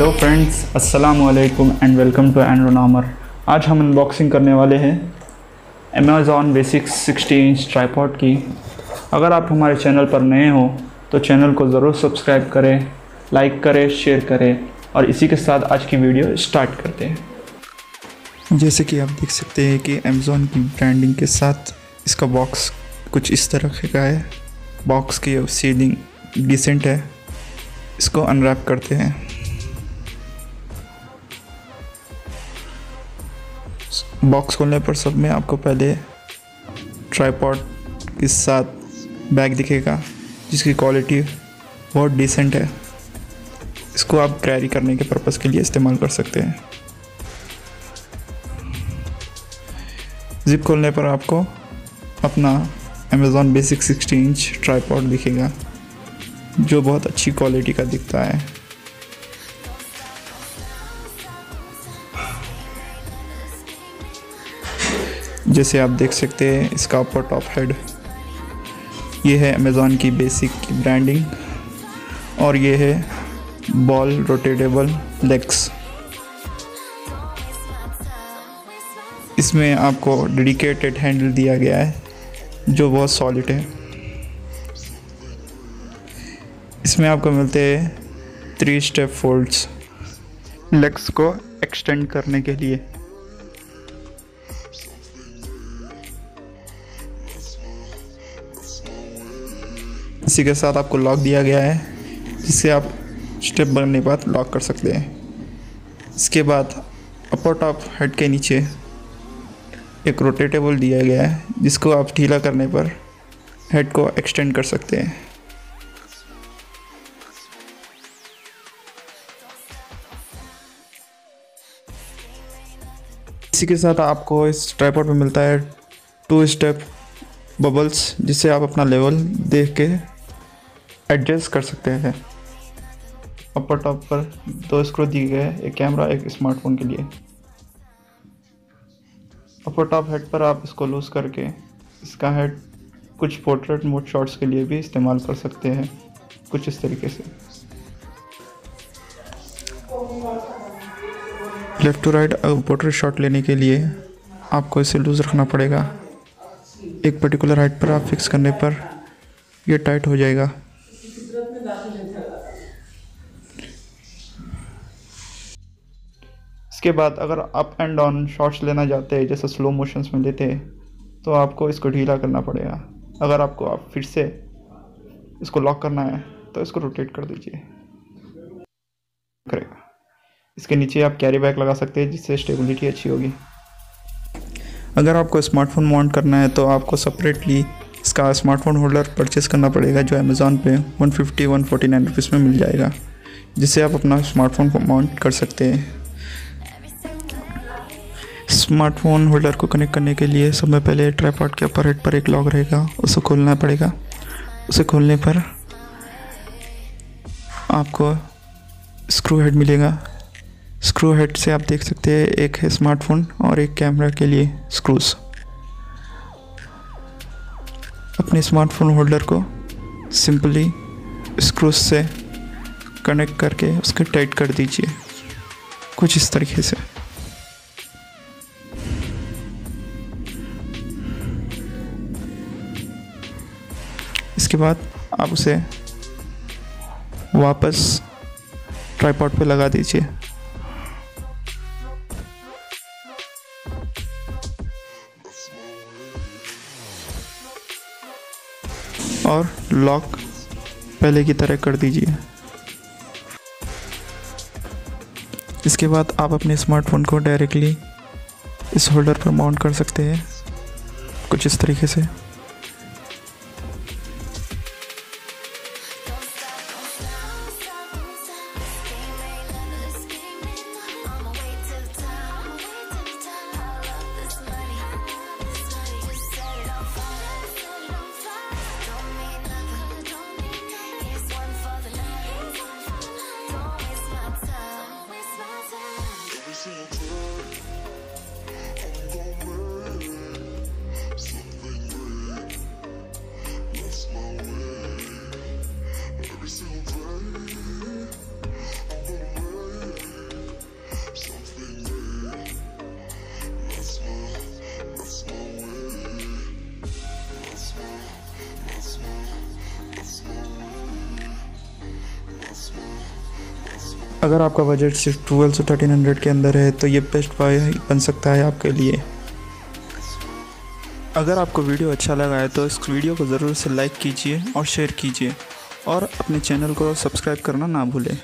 Hello friends, अस्सलाम वालेकुम and welcome to andronomer। आज हम अनबॉक्सिंग करने वाले हैं अमेज़ॉन बेसिक्स 60 इंच ट्राइपॉड की। अगर आप हमारे चैनल पर नए हो तो चैनल को ज़रूर सब्सक्राइब करें, लाइक करें, शेयर करें और इसी के साथ आज की वीडियो स्टार्ट करते हैं। जैसे कि आप देख सकते हैं कि अमेज़ॉन की ब्रांडिंग के साथ इसका बॉक्स कुछ इस तरह का है। बॉक्स की सीलिंग डिसेंट है। इसको अनरैप करते हैं। बॉक्स खोलने पर सब में आपको पहले ट्राइपॉड के साथ बैग दिखेगा जिसकी क्वालिटी बहुत डिसेंट है। इसको आप कैरी करने के पर्पज़ के लिए इस्तेमाल कर सकते हैं। जिप खोलने पर आपको अपना अमेज़ॉन बेसिक 60 इंच ट्राइपॉड दिखेगा जो बहुत अच्छी क्वालिटी का दिखता है। जैसे आप देख सकते हैं इसका ऊपर टॉप हेड, ये है अमेज़ॉन की बेसिक की ब्रांडिंग और ये है बॉल रोटेटेबल लेग्स। इसमें आपको डेडिकेटेड हैंडल दिया गया है जो बहुत सॉलिड है। इसमें आपको मिलते हैं 3 स्टेप फोल्ड्स लेग्स को एक्सटेंड करने के लिए। इसी के साथ आपको लॉक दिया गया है जिससे आप स्टेप बनने के बाद लॉक कर सकते हैं। इसके बाद अपर टॉप हेड के नीचे एक रोटेटेबल दिया गया है जिसको आप ढीला करने पर हेड को एक्सटेंड कर सकते हैं। इसी के साथ आपको इस ट्राइपॉड में मिलता है 2 स्टेप बबल्स जिससे आप अपना लेवल देख के एडजस्ट कर सकते हैं। अपर टॉप पर 2 स्क्रू दिए गए हैं, एक कैमरा एक स्मार्टफोन के लिए। अपर टॉप हेड पर आप इसको लूज़ करके इसका हेड कुछ पोर्ट्रेट मोड शॉट्स के लिए भी इस्तेमाल कर सकते हैं, कुछ इस तरीके से। Left to right portrait shot लेने के लिए आपको इसे लूज़ रखना पड़ेगा। एक पर्टिकुलर हाइट पर आप फिक्स करने पर यह टाइट हो जाएगा। इसके बाद अगर अप एंड डाउन शॉट्स लेना चाहते हैं जैसे स्लो मोशंस में लेते हैं तो आपको इसको ढीला करना पड़ेगा। अगर आपको आप फिर से इसको लॉक करना है तो इसको रोटेट कर दीजिए, करेगा। इसके नीचे आप कैरी बैग लगा सकते हैं जिससे स्टेबिलिटी अच्छी होगी। अगर आपको स्मार्टफोन माउंट करना है तो आपको सेपरेटली इसका स्मार्टफोन होल्डर परचेस करना पड़ेगा जो अमेज़ॉन पे 150-149 रुपीज़ में मिल जाएगा, जिससे आप अपना स्मार्टफोन को माउंट कर सकते हैं। स्मार्टफोन होल्डर को कनेक्ट करने के लिए सबसे पहले ट्राइपॉड के अपर हेड पर एक लॉक रहेगा, उसे खोलना पड़ेगा। उसे खोलने पर आपको स्क्रू हेड मिलेगा। स्क्रू हेड से आप देख सकते हैं एक है स्मार्टफोन और एक कैमरा के लिए स्क्रूज। अपने स्मार्टफोन होल्डर को सिंपली स्क्रूज से कनेक्ट करके उसके टाइट कर दीजिए कुछ इस तरीके से। इसके बाद आप उसे वापस ट्राइपॉड पे लगा दीजिए और लॉक पहले की तरह कर दीजिए। इसके बाद आप अपने स्मार्टफोन को डायरेक्टली इस होल्डर पर माउंट कर सकते हैं कुछ इस तरीके से। अगर आपका बजट सिर्फ 12 से 1300 के अंदर है तो ये बेस्ट बाय बन सकता है आपके लिए। अगर आपको वीडियो अच्छा लगा है तो इस वीडियो को ज़रूर से लाइक कीजिए और शेयर कीजिए और अपने चैनल को सब्सक्राइब करना ना भूलें।